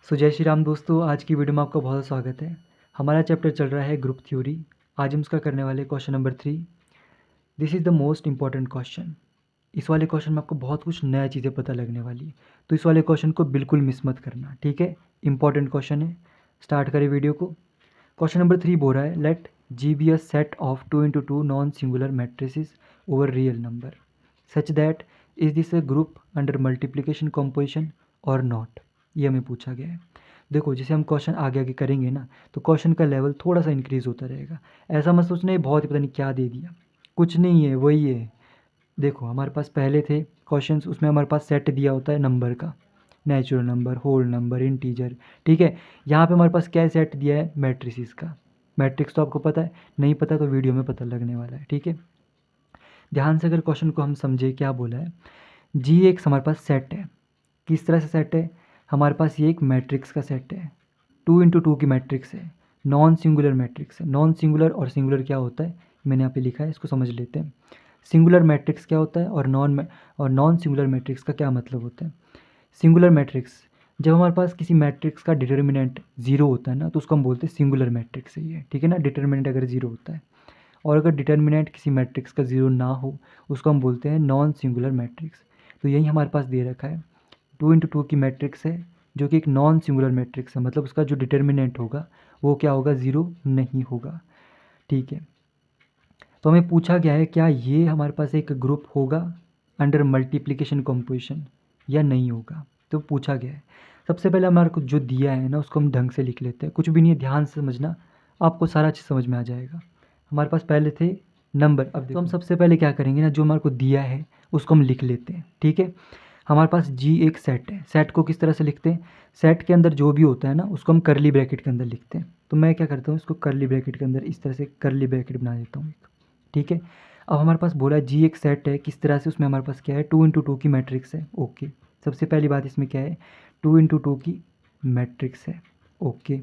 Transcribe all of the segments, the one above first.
जय श्री राम दोस्तों, आज की वीडियो में आपका बहुत स्वागत है। हमारा चैप्टर चल रहा है ग्रुप थ्योरी। आज हम इसका करने वाले question number 3। This is the most important question. इस वाले क्वेश्चन में आपको बहुत कुछ नया चीज़ें पता लगने वाली है, तो इस वाले क्वेश्चन को बिल्कुल मिस मत करना, ठीक है। इंपॉर्टेंट क्वेश्चन है। स्टार्ट करें वीडियो को। क्वेश्चन नंबर 3 बोल रहा है, let G be a set of 2 × 2 non singular matrices over real number such that is this a group under multiplication composition और नॉट। ये हमें पूछा गया है। देखो, जैसे हम क्वेश्चन आगे आगे करेंगे ना, तो क्वेश्चन का लेवल थोड़ा सा इंक्रीज़ होता रहेगा। ऐसा मत सोचना ये बहुत ही पता नहीं क्या दे दिया, कुछ नहीं है, वही है। देखो, हमारे पास पहले थे क्वेश्चंस, उसमें हमारे पास सेट दिया होता है नंबर का, natural number, whole number, integer, ठीक है। यहाँ पे हमारे पास क्या सेट दिया है, मैट्रिसेस का। मैट्रिक्स तो आपको पता है, नहीं पता तो वीडियो में पता लगने वाला है, ठीक है। ध्यान से अगर क्वेश्चन को हम समझे, क्या बोला है, जी एक हमारे पास सेट है। किस तरह से सेट है, हमारे पास ये एक मैट्रिक्स का सेट है, 2 × 2 की मैट्रिक्स है, नॉन सिंगुलर मैट्रिक्स है। नॉन सिंगुलर और सिंगुलर क्या होता है, मैंने यहाँ पे लिखा है, इसको समझ लेते हैं। सिंगुलर मैट्रिक्स क्या होता है और नॉन सिंगुलर मैट्रिक्स का क्या मतलब होता है। सिंगुलर मैट्रिक्स, जब हमारे पास किसी मैट्रिक्स का डिटर्मिनेंट जीरो होता है ना, तो उसको हम बोलते हैं सिंगुलर मैट्रिक्स है ये, ठीक है ना। डिटर्मिनेंट अगर जीरो होता है, और अगर डिटर्मिनेंट किसी मैट्रिक्स का जीरो ना हो, उसको हम बोलते हैं नॉन सिंगुलर मैट्रिक्स। तो यही हमारे पास दे रखा है, 2 × 2 की मैट्रिक्स है, जो कि एक नॉन सिंगुलर मैट्रिक्स है, मतलब उसका जो डिटर्मिनेंट होगा वो क्या होगा, ज़ीरो नहीं होगा, ठीक है। तो हमें पूछा गया है, क्या ये हमारे पास एक ग्रुप होगा अंडर मल्टीप्लिकेशन कॉम्पोजिशन या नहीं होगा। तो पूछा गया है। सबसे पहले हमारे को जो दिया है ना, उसको हम ढंग से लिख लेते हैं, कुछ भी नहीं है, ध्यान से समझना, आपको सारा चीज़ समझ में आ जाएगा। हमारे पास पहले थे नंबर। अब तो हम सबसे पहले क्या करेंगे ना, जो हमारे को दिया है उसको हम लिख लेते हैं, ठीक है। हमारे पास जी एक सेट है। सेट को किस तरह से लिखते हैं, सेट के अंदर जो भी होता है ना, उसको हम करली ब्रैकेट के अंदर लिखते हैं। तो मैं क्या करता हूँ, इसको करली ब्रैकेट के अंदर इस तरह से करली ब्रैकेट बना देता हूँ, ठीक है। अब हमारे पास बोला जी एक सेट है, किस तरह से, उसमें हमारे पास क्या है, 2 × 2 की मैट्रिक्स है, ओके। सबसे पहली बात इसमें क्या है, 2 × 2 की मैट्रिक्स है, ओके।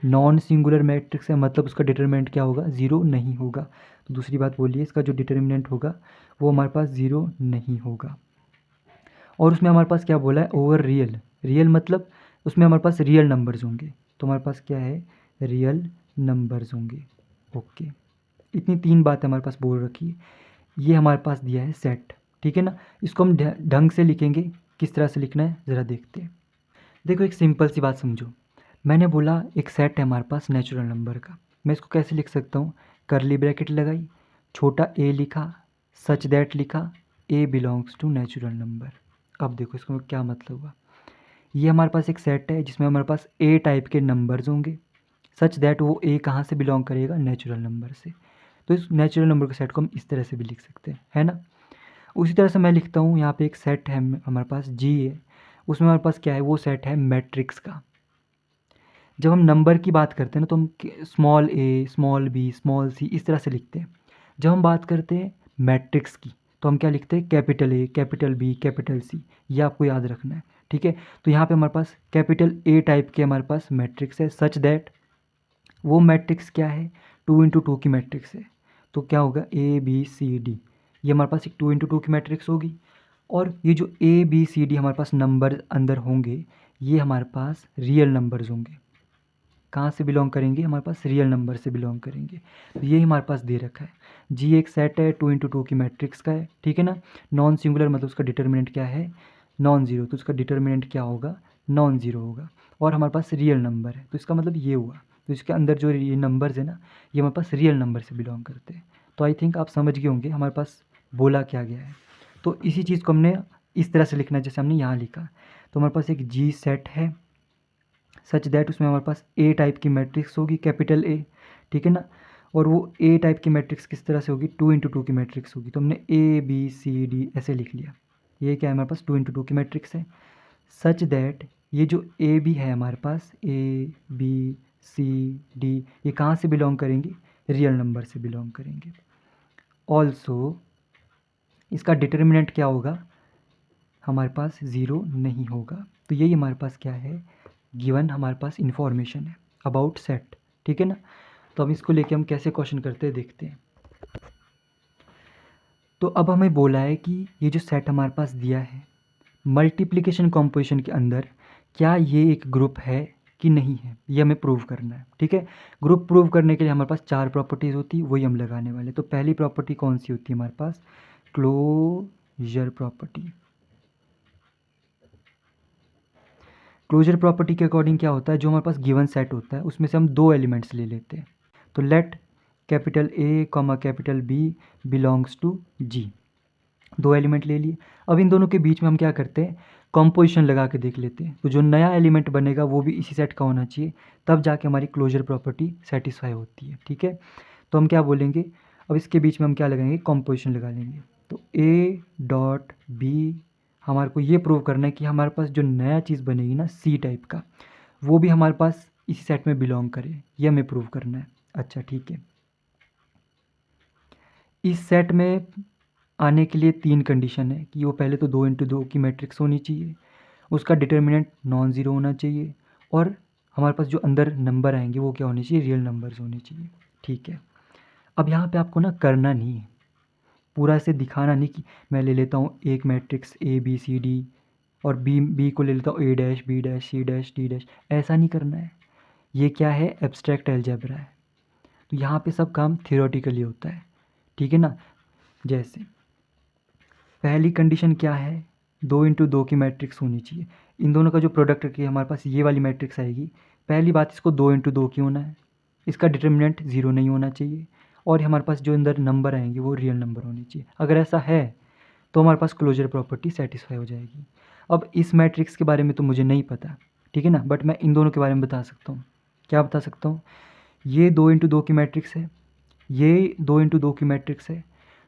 नॉन सिंगुलर मैट्रिक्स है, मतलब उसका डिटरमिनेंट क्या होगा, ज़ीरो नहीं होगा। तो दूसरी बात बोलिए, इसका जो डिटरमिनेंट होगा वो हमारे पास ज़ीरो नहीं होगा। और उसमें हमारे पास क्या बोला है, ओवर रियल। रियल मतलब उसमें हमारे पास रियल नंबर्स होंगे, तो हमारे पास क्या है, रियल नंबर्स होंगे, ओके। इतनी तीन बातें हमारे पास बोल रखी है। ये हमारे पास दिया है सेट, ठीक है ना। इसको हम ढंग से लिखेंगे, किस तरह से लिखना है ज़रा देखते हैं। देखो, एक सिंपल सी बात समझो। मैंने बोला एक सेट है हमारे पास नेचुरल नंबर का, मैं इसको कैसे लिख सकता हूँ, करली ब्रैकेट लगाई, छोटा ए लिखा, सच दैट लिखा, ए बिलोंग्स टू नेचुरल नंबर। अब देखो इसको क्या मतलब हुआ, ये हमारे पास एक सेट है जिसमें हमारे पास ए टाइप के नंबर्स होंगे, सच दैट वो ए कहाँ से बिलोंग करेगा, नेचुरल नंबर से। तो इस नेचुरल नंबर के सेट को हम इस तरह से भी लिख सकते हैं, है ना। उसी तरह से मैं लिखता हूँ, यहाँ पे एक सेट है हमारे पास जी है, उसमें हमारे पास क्या है, वो सेट है मैट्रिक्स का। जब हम नंबर की बात करते हैं ना, तो हम स्मॉल ए, स्मॉल बी, स्मॉल सी इस तरह से लिखते हैं। जब हम बात करते हैं मैट्रिक्स की, तो हम क्या लिखते हैं, capital A, capital B, capital C. ये आपको याद रखना है, ठीक है। तो यहाँ पे हमारे पास कैपिटल ए टाइप के हमारे पास मैट्रिक्स है, सच दैट वो मैट्रिक्स क्या है, 2 × 2 की मैट्रिक्स है। तो क्या होगा, ए बी सी डी, ये हमारे पास एक 2 × 2 की मैट्रिक्स होगी। और ये जो ए बी सी डी हमारे पास नंबर अंदर होंगे, ये हमारे पास रियल नंबर्स होंगे। कहाँ से बिलोंग करेंगे, हमारे पास रियल नंबर से बिलोंग करेंगे। तो ये हमारे पास दे रखा है, जी एक सेट है, 2 × 2 की मैट्रिक्स का है, ठीक है ना। नॉन सिंगुलर मतलब उसका डिटर्मिनेंट क्या है, नॉन ज़ीरो, तो उसका डिटर्मिनेंट क्या होगा, नॉन ज़ीरो होगा। और हमारे पास रियल नंबर है, तो इसका मतलब ये हुआ, तो इसके अंदर जो ये नंबर्स है ना, ये हमारे पास रियल नंबर से बिलोंग करते हैं। तो आई थिंक आप समझ गए होंगे हमारे पास बोला क्या गया है। तो इसी चीज़ को हमने इस तरह से लिखना है जैसे हमने यहाँ लिखा। तो हमारे पास एक जी सेट है, सच दैट उसमें हमारे पास ए टाइप की मैट्रिक्स होगी, कैपिटल ए, ठीक है ना। और वो ए टाइप की मैट्रिक्स किस तरह से होगी, 2 × 2 की मैट्रिक्स होगी। तो हमने ए बी सी डी ऐसे लिख लिया। ये क्या है, हमारे पास 2 × 2 की मैट्रिक्स है, सच दैट ये जो ए बी है हमारे पास, ए बी सी डी, ये कहाँ से बिलोंग करेंगे, रियल नंबर से बिलोंग करेंगे। ऑल्सो इसका डिटर्मिनेंट क्या होगा, हमारे पास ज़ीरो नहीं होगा। तो यही हमारे पास क्या है, गिवन हमारे पास इंफॉर्मेशन है अबाउट सेट, ठीक है ना। तो अब इसको लेके हम कैसे क्वेश्चन करते हैं देखते हैं। तो अब हमें बोला है कि ये जो सेट हमारे पास दिया है, मल्टीप्लिकेशन कॉम्पोजिशन के अंदर क्या ये एक ग्रुप है कि नहीं है, ये हमें प्रूव करना है। ठीक है, ग्रुप प्रूव करने के लिए हमारे पास 4 प्रॉपर्टीज़ होती है, वही हम लगाने वाले। तो पहली प्रॉपर्टी कौन सी होती है हमारे पास, क्लोजर प्रॉपर्टी। क्लोजर प्रॉपर्टी के अकॉर्डिंग क्या होता है, जो हमारे पास गिवन सेट होता है उसमें से हम 2 एलिमेंट्स ले लेते हैं। तो let capital A comma capital B belongs to G, 2 element ले लिए। अब इन दोनों के बीच में हम क्या करते हैं, कॉम्पोजिशन लगा के देख लेते हैं। तो जो नया एलिमेंट बनेगा वो भी इसी सेट का होना चाहिए, तब जाके हमारी क्लोजर प्रॉपर्टी सेटिस्फाई होती है। ठीक है, तो हम क्या बोलेंगे, अब इसके बीच में हम क्या लगाएंगे, कॉम्पोजिशन लगा लेंगे। तो ए डॉट बी, हमारे को ये प्रूव करना है कि हमारे पास जो नया चीज़ बनेगी ना सी टाइप का, वो भी हमारे पास इसी सेट में बिलोंग करे, ये हमें प्रूव करना है। अच्छा ठीक है, इस सेट में आने के लिए 3 कंडीशन है कि वो पहले तो 2 × 2 की मैट्रिक्स होनी चाहिए, उसका डिटर्मिनेंट नॉन ज़ीरो होना चाहिए, और हमारे पास जो अंदर नंबर आएंगे वो क्या होने चाहिए, रियल नंबर्स होने चाहिए। ठीक है, अब यहाँ पे आपको ना करना नहीं है, पूरा ऐसे दिखाना नहीं कि मैं ले लेता हूँ एक matrix A B C D और बी को ले लेता हूँ A dash B dash C dash D dash, ऐसा नहीं करना है। ये क्या है, एब्स्ट्रैक्ट अलजेब्रा है, तो यहाँ पे सब काम थियोरेटिकली होता है। ठीक है ना, जैसे पहली कंडीशन क्या है, 2 × 2 की मैट्रिक्स होनी चाहिए। इन दोनों का जो प्रोडक्ट की हमारे पास ये वाली मैट्रिक्स आएगी, पहली बात इसको 2 × 2 की होना है, इसका डिटर्मिनेंट 0 नहीं होना चाहिए, और हमारे पास जो अंदर नंबर आएंगे वो रियल नंबर होने चाहिए। अगर ऐसा है तो हमारे पास क्लोजर प्रॉपर्टी सेटिस्फाई हो जाएगी। अब इस मैट्रिक्स के बारे में तो मुझे नहीं पता, ठीक है ना, बट मैं इन दोनों के बारे में बता सकता हूँ। क्या बता सकता हूँ, ये 2 × 2 की मैट्रिक्स है, ये 2 × 2 की मैट्रिक्स है,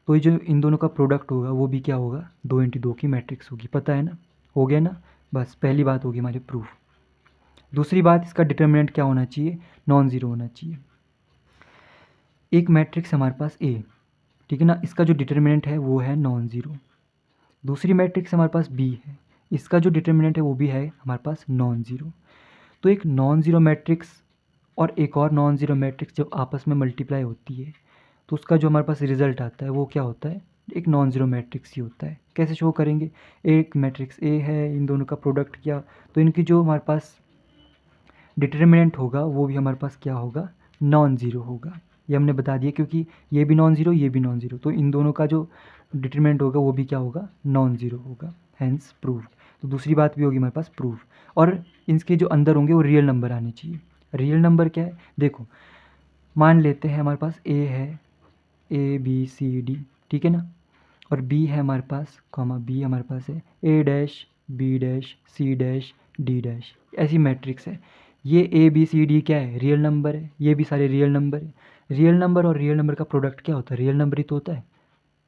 तो ये जो इन दोनों का प्रोडक्ट होगा वो भी क्या होगा, 2 × 2 की मैट्रिक्स होगी। पता है ना, हो गया ना, बस पहली बात होगी हमारी प्रूफ। दूसरी बात, इसका डिटर्मिनेंट क्या होना चाहिए, नॉन ज़ीरो होना चाहिए। एक मैट्रिक्स हमारे पास ए, ठीक है ना, इसका जो डिटर्मिनेंट है वो है नॉन ज़ीरो। दूसरी मैट्रिक्स हमारे पास बी है, इसका जो डिटर्मिनेंट है वो भी है हमारे पास नॉन ज़ीरो। तो एक नॉन ज़ीरो मैट्रिक्स और एक और नॉन ज़ीरो मैट्रिक्स जब आपस में मल्टीप्लाई होती है तो उसका जो हमारे पास रिजल्ट आता है वो क्या होता है, एक नॉन ज़ीरो मैट्रिक्स ही होता है। कैसे शो करेंगे, एक मैट्रिक्स ए है, इन दोनों का प्रोडक्ट किया, तो इनकी जो हमारे पास डिटर्मिनेंट होगा वो भी हमारे पास क्या होगा, नॉन ज़ीरो होगा। ये हमने बता दिया, क्योंकि ये भी नॉन ज़ीरो ये भी नॉन ज़ीरो, तो इन दोनों का जो डिटर्मिनेंट होगा वो भी क्या होगा, नॉन ज़ीरो होगा, हैंस प्रूव। तो दूसरी बात भी होगी हमारे पास प्रूफ। और इनके जो अंदर होंगे वो रियल नंबर आने चाहिए। रियल नंबर क्या है, देखो मान लेते हैं हमारे पास ए है, ए बी सी डी, ठीक है ना, और बी है हमारे पास, कॉमा बी हमारे पास है A dash B dash C dash D dash, ऐसी मैट्रिक्स है। ये ए बी सी डी क्या है, रियल नंबर है, ये भी सारे रियल नंबर है। रियल नंबर और रियल नंबर का प्रोडक्ट क्या होता है, रियल नंबर ही तो होता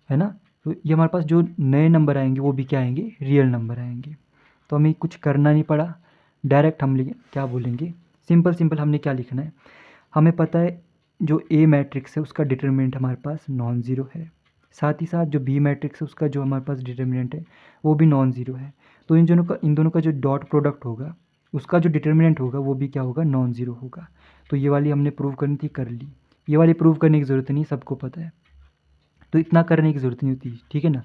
है ना। तो ये हमारे पास जो नए नंबर आएंगे वो भी क्या आएंगे, रियल नंबर आएंगे। तो हमें कुछ करना नहीं पड़ा, डायरेक्ट हम क्या बोलेंगे, सिंपल सिंपल हमने क्या लिखना है, हमें पता है जो ए मैट्रिक्स है उसका डिटर्मिनेंट हमारे पास नॉन ज़ीरो है, साथ ही साथ जो बी मैट्रिक्स है उसका जो हमारे पास डिटर्मिनेंट है वो भी नॉन ज़ीरो है। तो इन दोनों का जो डॉट प्रोडक्ट होगा उसका जो डिटर्मिनेंट होगा वो भी क्या होगा, नॉन ज़ीरो होगा। तो ये वाली हमने प्रूव करनी थी, कर ली। ये वाली प्रूव करने की ज़रूरत नहीं, सबको पता है, तो इतना करने की ज़रूरत नहीं होती, ठीक है ना।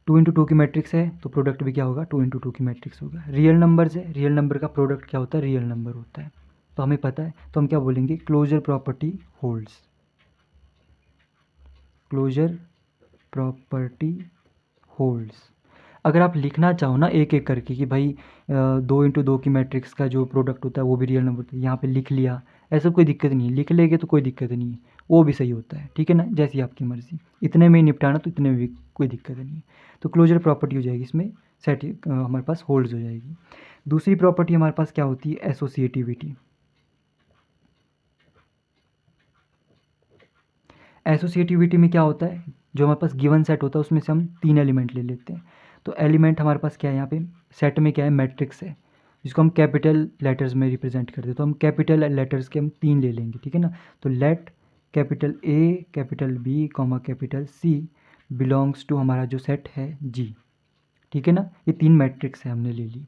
2 × 2 की मैट्रिक्स है तो प्रोडक्ट भी क्या होगा, 2 × 2 की मैट्रिक्स होगा। रियल नंबर्स है, रियल नंबर का प्रोडक्ट क्या होता है, रियल नंबर होता है। तो हमें पता है, तो हम क्या बोलेंगे, closure property holds, closure property holds. अगर आप लिखना चाहो ना एक एक करके कि भाई 2 × 2 की मैट्रिक्स का जो प्रोडक्ट होता है वो भी रियल नंबर होता है, यहाँ पे लिख लिया, ऐसा कोई दिक्कत नहीं है, लिख लेंगे तो कोई दिक्कत नहीं है, वो भी सही होता है, ठीक है ना, जैसी आपकी मर्ज़ी। इतने में ही निपटाना तो इतने में भी कोई दिक्कत नहीं है। तो क्लोजर प्रॉपर्टी हो जाएगी इसमें, सेट हमारे पास होल्ड्स हो जाएगी। दूसरी प्रॉपर्टी हमारे पास क्या होती है, एसोसिएटिविटी। एसोसिएटिविटी में क्या होता है, जो हमारे पास गिवन सेट होता है उसमें से हम 3 एलिमेंट ले लेते हैं। तो एलिमेंट हमारे पास क्या है, यहाँ पे सेट में क्या है, मैट्रिक्स है, जिसको हम कैपिटल लेटर्स में रिप्रेजेंट करते हैं। तो हम कैपिटल लेटर्स के हम 3 ले लेंगे, ठीक है ना। तो let capital A capital B comma capital C belongs to हमारा जो सेट है जी, ठीक है ना। ये 3 मैट्रिक्स है, हमने ले ली,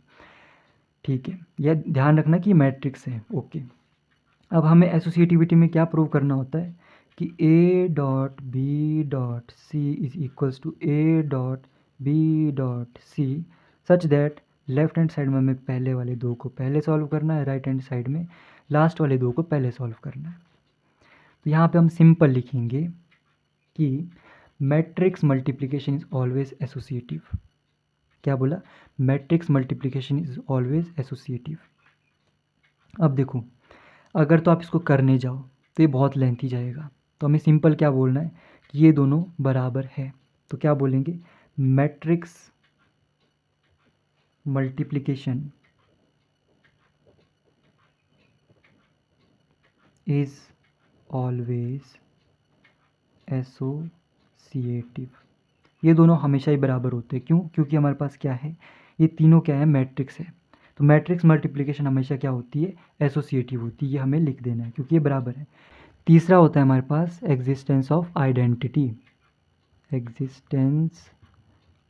ठीक है। यह ध्यान रखना कि मैट्रिक्स है, ओके। अब हमें एसोसिएटिविटी में क्या प्रूव करना होता है कि A dot B dot C is equals to A dot B dot C such that left hand side में हमें पहले वाले दो को पहले सॉल्व करना है, राइट हैंड साइड में लास्ट वाले दो को पहले सॉल्व करना है। तो यहाँ पे हम सिंपल लिखेंगे कि matrix multiplication is always associative. क्या बोला? Matrix multiplication is always associative. अब देखो, अगर तो आप इसको करने जाओ तो ये बहुत लेंथी जाएगा, तो हमें सिंपल क्या बोलना है कि ये दोनों बराबर है। तो क्या बोलेंगे? Matrix multiplication is always associative. ये दोनों हमेशा ही बराबर होते हैं। क्यों? क्योंकि हमारे पास क्या है, ये तीनों क्या है, मैट्रिक्स है। तो मैट्रिक्स मल्टीप्लिकेशन हमेशा क्या होती है, एसोसिएटिव होती है। ये हमें लिख देना है क्योंकि ये बराबर है। तीसरा होता है हमारे पास existence of identity. Existence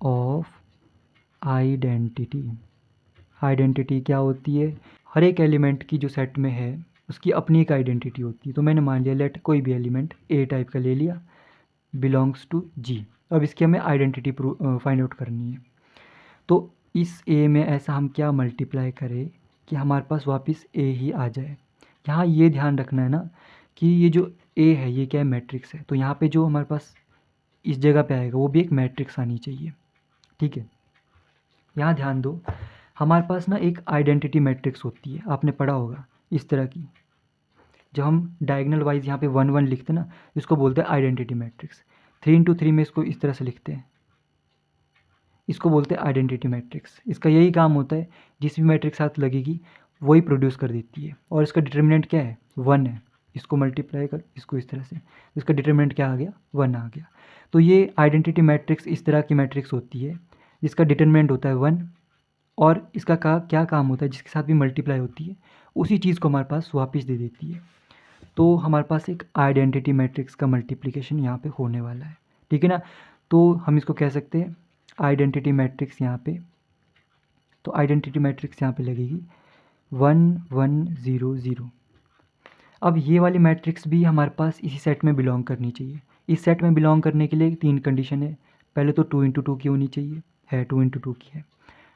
of identity. Identity क्या होती है? हर एक एलिमेंट की जो सेट में है उसकी अपनी एक आइडेंटिटी होती है। तो मैंने मान लिया, लेट कोई भी एलिमेंट ए टाइप का ले लिया, बिलोंग्स टू जी। अब इसकी हमें आइडेंटिटी फाइंड आउट करनी है। तो इस ए में ऐसा हम क्या मल्टीप्लाई करें कि हमारे पास वापस ए ही आ जाए। यहाँ ये ध्यान रखना है ना कि ये जो ए है ये क्या है, मैट्रिक्स है। तो यहाँ पे जो हमारे पास इस जगह पे आएगा वो भी एक मैट्रिक्स आनी चाहिए। ठीक है, यहाँ ध्यान दो, हमारे पास ना एक आइडेंटिटी मैट्रिक्स होती है, आपने पढ़ा होगा इस तरह की। जब हम डायगोनल वाइज यहाँ पे 1 1 लिखते हैं ना, इसको बोलते हैं आइडेंटिटी मैट्रिक्स। 3 × 3 में इसको इस तरह से लिखते हैं, इसको बोलते हैं आइडेंटिटी मैट्रिक्स। इसका यही काम होता है, जिस भी मैट्रिक्स साथ लगेगी वही प्रोड्यूस कर देती है। और इसका डिटर्मिनेंट क्या है, 1 है। इसको मल्टीप्लाई कर, इसको इस तरह से, इसका डिटर्मिनेंट क्या आ गया, 1 आ गया। तो ये आइडेंटिटी मैट्रिक्स इस तरह की मैट्रिक्स होती है जिसका डिटर्मिनेंट होता है 1, और इसका क्या काम होता है, जिसके साथ भी मल्टीप्लाई होती है उसी चीज़ को हमारे पास वापस दे देती है। तो हमारे पास एक आइडेंटिटी मैट्रिक्स का मल्टीप्लिकेशन यहाँ पे होने वाला है। ठीक है ना? तो हम इसको कह सकते हैं आइडेंटिटी मैट्रिक्स यहाँ पे। तो आइडेंटिटी मैट्रिक्स यहाँ पे लगेगी 1 1 0 0। अब ये वाली मैट्रिक्स भी हमारे पास इसी सेट में बिलोंग करनी चाहिए। इस सेट में बिलोंग करने के लिए 3 कंडीशन है। पहले तो 2 × 2 की होनी चाहिए, है 2 × 2 की है।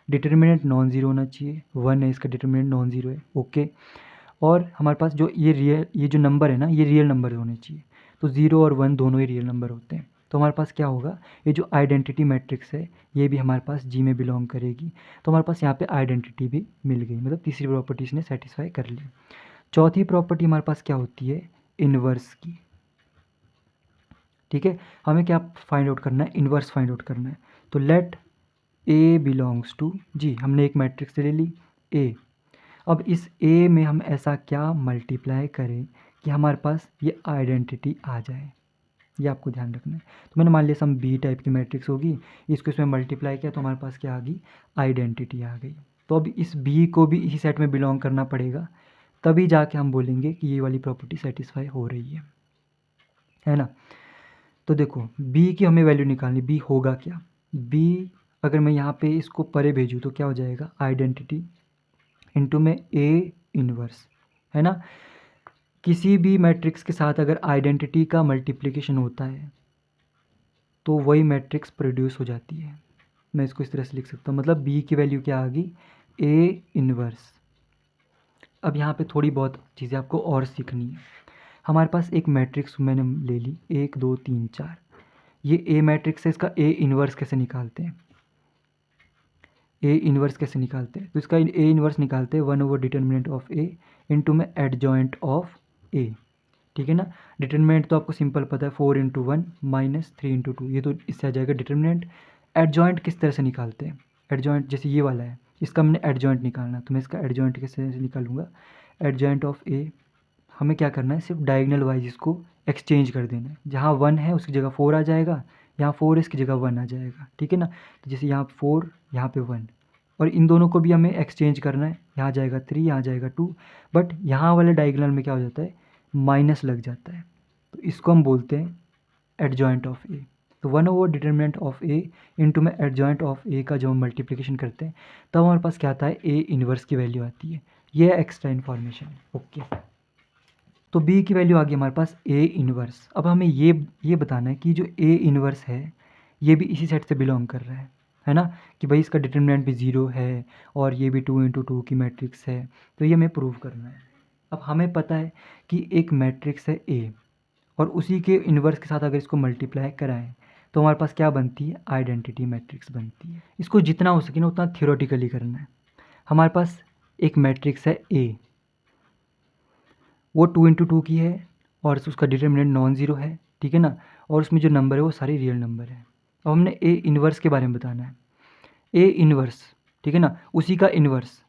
डिटर्मिनेंट नॉन ज़ीरो होना चाहिए, 1 है, इसका डिटर्मिनेंट नॉन ज़ीरो है। ओके। और हमारे पास जो ये जो नंबर है ना, ये रियल नंबर होने चाहिए। तो 0 और 1 दोनों ही रियल नंबर होते हैं। तो हमारे पास क्या होगा, ये जो आइडेंटिटी मैट्रिक्स है ये भी हमारे पास जी में बिलोंग करेगी। तो हमारे पास यहाँ पे आइडेंटिटी भी मिल गई, मतलब तीसरी प्रॉपर्टी इसने सेटिस्फाई कर ली। चौथी प्रॉपर्टी हमारे पास क्या होती है, इन्वर्स की। ठीक है, हमें क्या फाइंड आउट करना है, इन्वर्स फाइंड आउट करना है। तो लेट ए बिलोंग्स टू जी, हमने एक मैट्रिक्स ले ली ए। अब इस ए में हम ऐसा क्या मल्टीप्लाई करें कि हमारे पास ये आइडेंटिटी आ जाए, ये आपको ध्यान रखना है। तो मैंने मान लिया सम बी टाइप की मैट्रिक्स होगी, इसको इसमें मल्टीप्लाई किया तो हमारे पास क्या आ गई, आइडेंटिटी आ गई। तो अब इस बी को भी इसी सेट में बिलोंग करना पड़ेगा, तभी जाके हम बोलेंगे कि ये वाली प्रॉपर्टी सेटिस्फाई हो रही है ना। तो देखो बी की हमें वैल्यू निकालनी, बी होगा क्या, बी अगर मैं यहाँ पे इसको परे भेजूँ तो क्या हो जाएगा, आइडेंटिटी इंटू में ए इन्वर्स, है ना। किसी भी मैट्रिक्स के साथ अगर आइडेंटिटी का मल्टीप्लिकेशन होता है तो वही मैट्रिक्स प्रोड्यूस हो जाती है। मैं इसको इस तरह से लिख सकता हूँ, मतलब बी की वैल्यू क्या आ गई, ए इन्वर्स। अब यहाँ पे थोड़ी बहुत चीज़ें आपको और सीखनी है। हमारे पास एक मैट्रिक्स मैंने ले ली 1 2 3 4, ये ए मैट्रिक्स है, इसका ए इन्वर्स कैसे निकालते हैं, ए इन्वर्स कैसे निकालते हैं, तो इसका ए इन्वर्स निकालते हैं 1/डिटर्मिनेंट ऑफ ए इंटू में एडजॉइंट ऑफ ए। ठीक है ना। डिटर्मिनेंट तो आपको सिंपल पता है, 4 × 1 - 3 × 2, ये तो इससे आ जाएगा डिटर्मिनेंट। एडजॉइंट किस तरह से निकालते हैं, एडजॉइंट जैसे ये वाला है, इसका हमने एडजॉइंट निकालना, तो मैं इसका एडजॉइंट किस तरह से निकालूंगा, एडजॉइंट ऑफ ए। हमें क्या करना है, सिर्फ डायगोनल वाइज इसको एक्सचेंज कर देना है। जहाँ 1 है उसकी जगह 4 आ जाएगा, यहाँ 4 है इसकी जगह 1 आ जाएगा। ठीक है ना। तो जैसे यहाँ 4, यहाँ पे 1, और इन दोनों को भी हमें एक्सचेंज करना है, यहाँ जाएगा 3, यहाँ जाएगा 2, बट यहाँ वाले डायगोनल में क्या हो जाता है, माइनस लग जाता है। तो इसको हम बोलते हैं एडजॉइंट ऑफ ए। तो 1/डिटर्मिनेंट ऑफ ए इंटू में एडजॉइंट ऑफ ए का जब हम मल्टीप्लिकेशन करते हैं तब हमारे पास क्या आता है, ए इन्वर्स की वैल्यू आती है। ये एक्स्ट्रा इन्फॉर्मेशन है। ओके, तो बी की वैल्यू आ गई हमारे पास ए इन्वर्स। अब हमें ये बताना है कि जो ए इन्वर्स है ये भी इसी सेट से बिलोंग कर रहा है। है ना, कि भाई इसका डिटर्मिनेंट भी 0 है और ये भी 2 × 2 की मैट्रिक्स है, तो ये हमें प्रूव करना है। अब हमें पता है कि एक मैट्रिक्स है ए और उसी के इन्वर्स के साथ अगर इसको मल्टीप्लाई कराएं तो हमारे पास क्या बनती है, आइडेंटिटी मैट्रिक्स बनती है। इसको जितना हो सके ना उतना थियोरेटिकली करना है। हमारे पास एक मैट्रिक्स है ए, वो 2 × 2 की है और उसका डिटर्मिनेंट नॉन ज़ीरो है, ठीक है ना, और उसमें जो नंबर है वो सारे रियल नंबर है। अब हमने ए इन्वर्स के बारे में बताना है। ए इन्वर्स, ठीक है ना, उसी का इन्वर्स।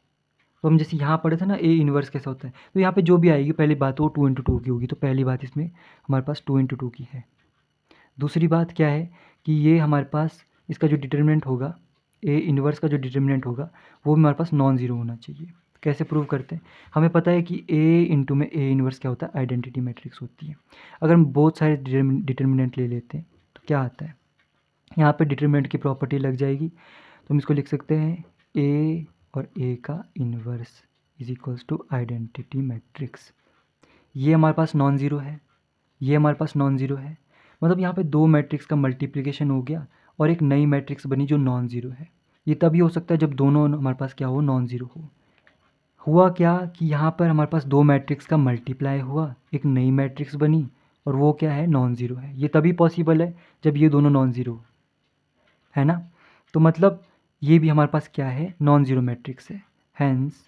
तो हम जैसे यहाँ पढ़े थे ना ए इन्वर्स कैसा होता है, तो यहाँ पे जो भी आएगी पहली बात वो 2 × 2 की होगी, तो पहली बात इसमें हमारे पास 2 × 2 की है। दूसरी बात क्या है कि ये हमारे पास इसका जो डिटर्मिनेंट होगा, ए इन्वर्स का जो डिटर्मिनेंट होगा वो हमारे पास नॉन ज़ीरो होना चाहिए। कैसे प्रूव करते हैं, हमें पता है कि ए इंटू में ए इन्वर्स क्या होता है, आइडेंटिटी मैट्रिक्स होती है। अगर हम बहुत सारे डिटर्मिनेंट ले लेते हैं तो क्या आता है, यहाँ पे डिटर्मिनेंट की प्रॉपर्टी लग जाएगी, तो हम इसको लिख सकते हैं ए और ए का inverse is equals to identity matrix. ये हमारे पास नॉन ज़ीरो है, ये हमारे पास नॉन ज़ीरो है, मतलब यहाँ पे दो मैट्रिक्स का मल्टीप्लिकेशन हो गया और एक नई मैट्रिक्स बनी जो नॉन ज़ीरो है। ये तभी हो सकता है जब दोनों हमारे पास क्या हो, नॉन ज़ीरो हो। हुआ क्या कि यहाँ पर हमारे पास दो मैट्रिक्स का मल्टीप्लाई हुआ, एक नई मैट्रिक्स बनी और वो क्या है, नॉन ज़ीरो है। ये तभी पॉसिबल है जब ये दोनों नॉन ज़ीरो हो, है ना। तो मतलब ये भी हमारे पास क्या है, नॉन ज़ीरो मैट्रिक्स है। हैंस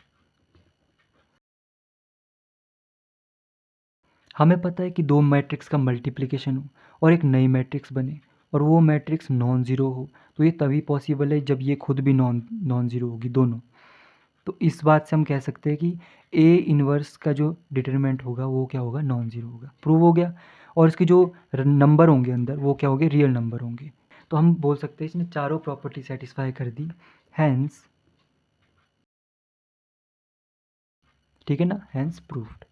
हमें पता है कि दो मैट्रिक्स का मल्टीप्लिकेशन हो और एक नई मैट्रिक्स बने और वो मैट्रिक्स नॉन ज़ीरो हो, तो ये तभी पॉसिबल है जब ये खुद भी नॉन नॉन ज़ीरो होगी दोनों। तो इस बात से हम कह सकते हैं कि ए इन्वर्स का जो डिटरमिनेंट होगा वो क्या होगा, नॉन ज़ीरो होगा। प्रूव हो गया। और इसके जो नंबर होंगे अंदर वो क्या होंगे, रियल नंबर होंगे। तो हम बोल सकते हैं इसने चारों प्रॉपर्टी सेटिस्फाई कर दी। हैंस, ठीक है ना, हैंस प्रूव्ड।